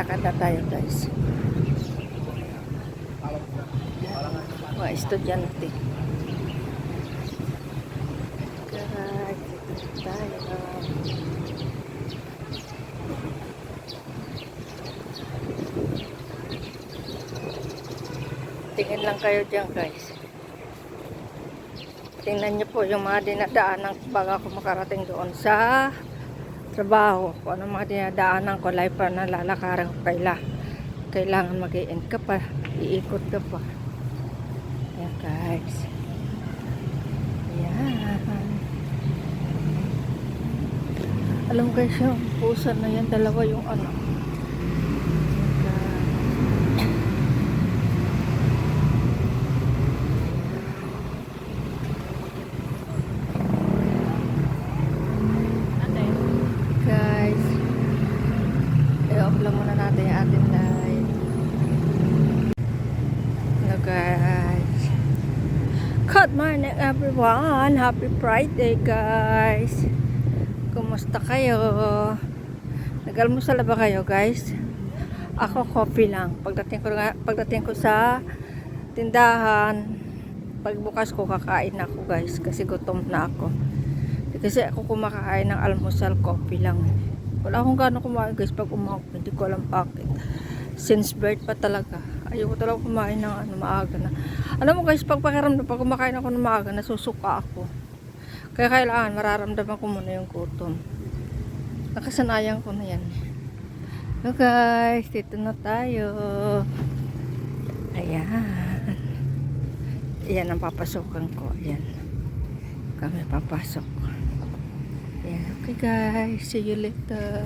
Lakad na tayo guys. Mga estudyante. Guys, dito tayo. Tingin lang kayo dyan guys. Tingnan niyo po yung mga dinadaanan bago ako makarating doon sa trabaho. Kung ano mga dinadaanan ko, live pa nalalakaran ko kailangan mag-i-end ka pa, iikot ka pa. Ayan guys. Ayan. Alam mo guys, yung pusa na yan, dalawa yung ano. Guys, i-off lang muna natin yung ating live. Hello guys. Good morning everyone. Happy Friday guys. Kumusta kayo? Nag-almusal ba kayo guys? Ako coffee lang. Pagdating ko sa tindahan, pagbukas ko kakain ako guys kasi gutom na ako. Kasi ako kumakain ng almusal, coffee lang. Wala akong gano'ng kumain guys pag umaga. Hindi ko alam bakit. Since birth pa talaga. Ayoko talaga kumain ng maaga na. Alam mo guys, pag kumakain ako ng maaga, nasusuka ako. Kaya kailangan mararamdaman ko muna yung gutom. Nakasanayan ko na yan. So guys, dito na tayo. Ayan. Ayan ang papasukan ko. Ayan. Kami papasok. Yeah, okay guys, see you later.